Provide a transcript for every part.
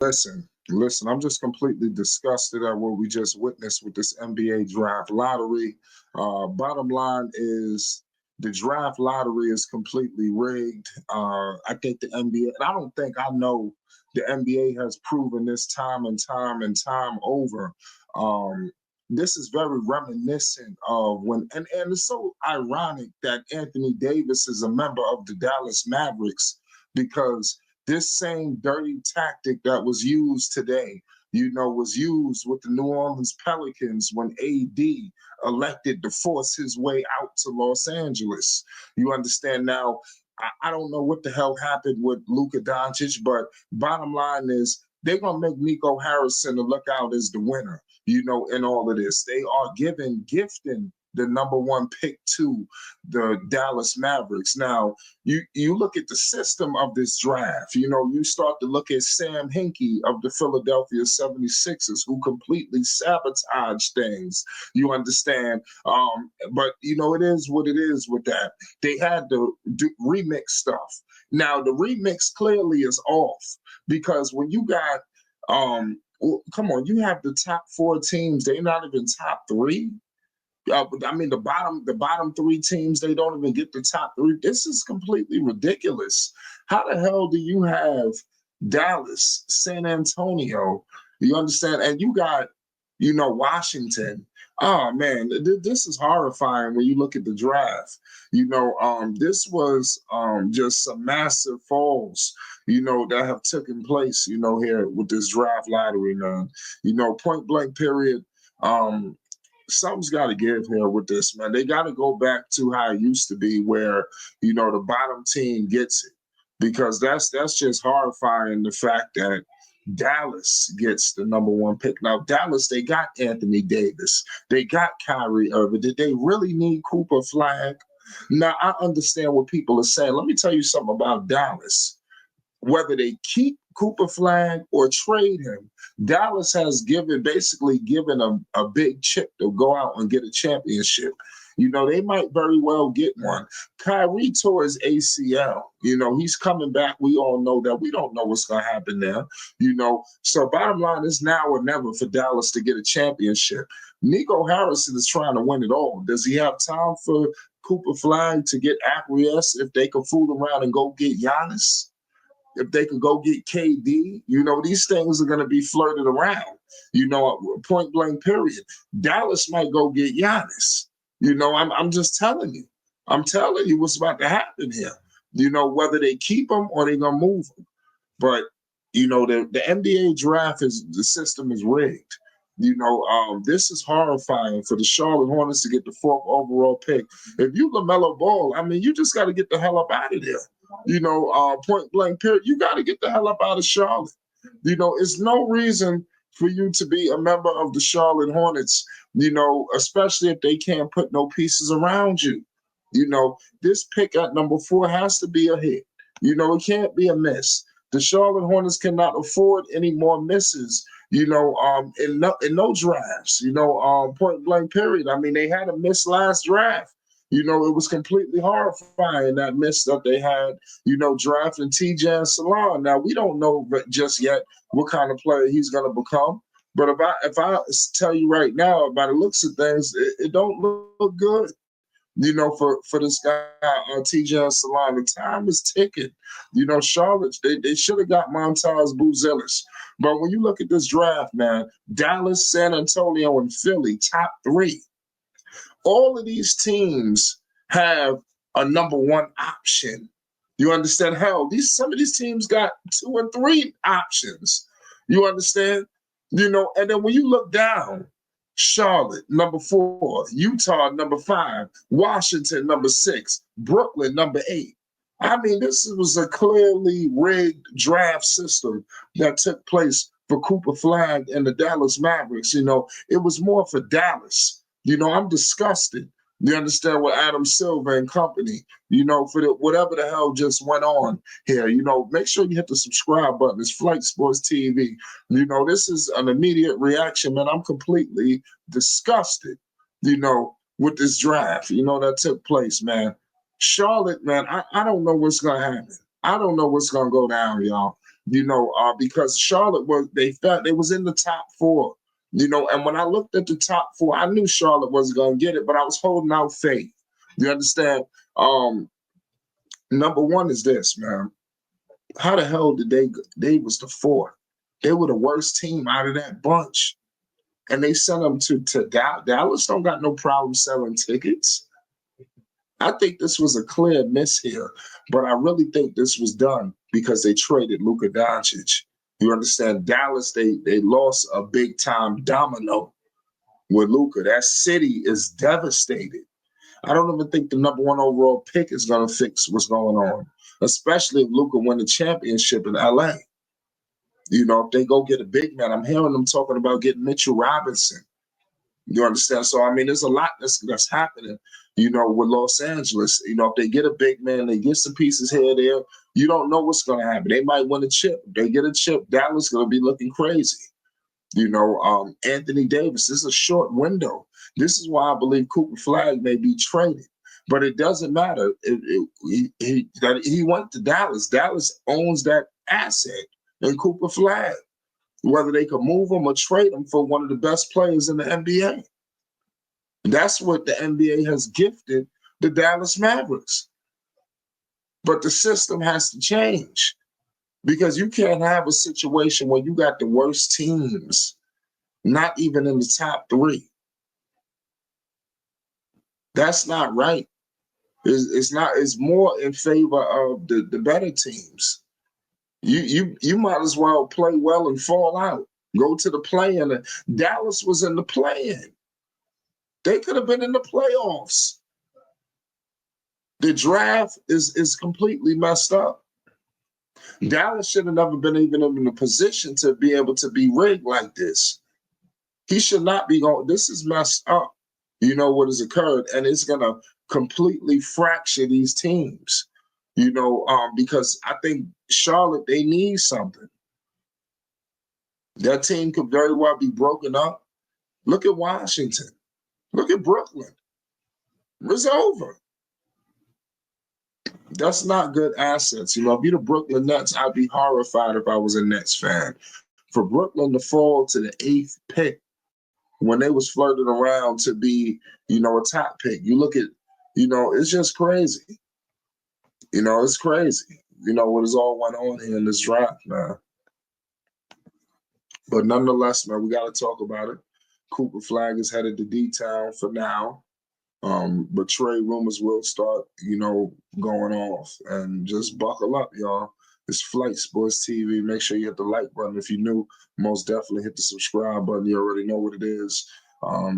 Listen, I'm just completely disgusted at what we just witnessed with this NBA draft lottery. Bottom line is the draft lottery is completely rigged. I think the NBA, and I don't think I know the NBA has proven this time and time and time over. Um, this is very reminiscent of and it's so ironic that Anthony Davis is a member of the Dallas Mavericks because this same dirty tactic that was used today, was used with the New Orleans Pelicans when AD elected to force his way out to Los Angeles. You understand now? I don't know what the hell happened with Luka Doncic, but bottom line is they're gonna make Nico Harrison to look out as the winner. In all of this, they are gifting the number one pick to the Dallas Mavericks. Now, you look at the system of this draft, you start to look at Sam Hinkie of the Philadelphia 76ers, who completely sabotaged things. You understand? But, it is what it is with that. They had to remix stuff. Now, the remix clearly is off because when you got, come on, you have the top four teams, they're not even top three. The bottom three teams, they don't even get the top three. This is completely ridiculous. How the hell do you have Dallas, San Antonio? You understand? And you got, Washington. Oh man, this is horrifying when you look at the draft. This was just some massive falls, that have taken place, here with this draft lottery, man. Point blank period. Something's got to give here with this, man. They got to go back to how it used to be, where the bottom team gets it, because that's just horrifying. The fact that Dallas gets the number one pick. Now, Dallas, they got Anthony Davis, they got Kyrie Irving. Did they really need Cooper Flag? Now, I understand what people are saying. Let me tell you something about Dallas. Whether they keep Cooper Flag or trade him, Dallas has basically given a big chip to go out and get a championship. They might very well get one. Kyrie tore his ACL. He's coming back. We all know that. We don't know what's going to happen there. So bottom line is now or never for Dallas to get a championship. Nico Harrison is trying to win it all. Does he have time for Cooper Flag to get acquiesced if they can fool around and go get Giannis? If they could go get KD, these things are going to be flirted around, point blank period. Dallas might go get Giannis. I'm just telling you. I'm telling you what's about to happen here. Whether they keep him or they're going to move him. But, the NBA draft the system is rigged. This is horrifying for the Charlotte Hornets to get the fourth overall pick. If you LaMelo Ball, you just got to get the hell up out of there. Point blank period. You got to get the hell up out of Charlotte. It's no reason for you to be a member of the Charlotte Hornets, especially if they can't put no pieces around you. This pick at number 4 has to be a hit. It can't be a miss. The Charlotte Hornets cannot afford any more misses, in no drafts, point blank period. They had a miss last draft. It was completely horrifying, that miss that they had, drafting TJ Salon. Now, we don't know just yet what kind of player he's going to become. But if I tell you right now, by the looks of things, it don't look good, for this guy, TJ Salon. The time is ticking. Charlotte, they should have got Montas Buzelis. But when you look at this draft, man, Dallas, San Antonio, and Philly, top 3. All of these teams have a number 1 option. You understand? Hell, some of these teams got 2 and 3 options. You understand? And then when you look down, Charlotte, number 4, Utah, number 5, Washington, number 6, Brooklyn, number 8. This was a clearly rigged draft system that took place for Cooper Flag and the Dallas Mavericks. It was more for Dallas. I'm disgusted. You understand, with Adam Silver and company, for whatever the hell just went on here. Make sure you hit the subscribe button. It's Flight Sports TV. This is an immediate reaction, man. I'm completely disgusted, with this draft, that took place, man. Charlotte, man, I don't know what's going to happen. I don't know what's going to go down, y'all. because Charlotte they was in the top four, and when I looked at the top four, I knew Charlotte wasn't going to get it, but I was holding out faith. You understand? Number one is this, man. How the hell did they was the fourth? They were the worst team out of that bunch. And they sent them to Dallas. Dallas don't got no problem selling tickets. I think this was a clear miss here, but I really think this was done because they traded Luka Doncic. You understand? Dallas, they lost a big time domino with Luka. That city is devastated. I don't even think the number one overall pick is going to fix what's going on, especially if Luka win the championship in LA. If they go get a big man, I'm hearing them talking about getting Mitchell Robinson. You understand? So, I mean, there's a lot that's happening, with Los Angeles. If they get a big man, they get some pieces here or there, you don't know what's going to happen. They might win a chip. If they get a chip, Dallas going to be looking crazy. Anthony Davis, this is a short window. This is why I believe Cooper Flag may be traded. But it doesn't matter. He went to Dallas. Dallas owns that asset in Cooper Flag, whether they could move him or trade him for one of the best players in the NBA. That's what the NBA has gifted the Dallas Mavericks. But the system has to change because you can't have a situation where you got the worst teams, not even in the top three. That's not right. It's not. It's more in favor of the better teams. You might as well play well and fall out. Go to the play-in. Dallas was in the play-in. They could have been in the playoffs. The draft is completely messed up. Dallas should have never been even in the position to be able to be rigged like this. He should not be going. This is messed up. What has occurred, and it's going to completely fracture these teams. Because I think Charlotte, they need something. That team could very well be broken up. Look at Washington. Look at Brooklyn. It's over. That's not good assets. If you're the Brooklyn Nets, I'd be horrified if I was a Nets fan. For Brooklyn to fall to the 8th pick when they was flirting around to be, a top pick. You look at, it's just crazy. It's crazy. What has all went on here in this draft, man. But nonetheless, man, we got to talk about it. Cooper Flag is headed to D-Town for now. But trade rumors will start, going off. And just buckle up, y'all. It's Flight Sports TV. Make sure you hit the like button. If you're new, most definitely hit the subscribe button. You already know what it is.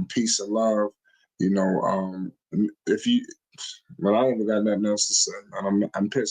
Peace and love. If you, but I ain't even got nothing else to say. I'm pissed.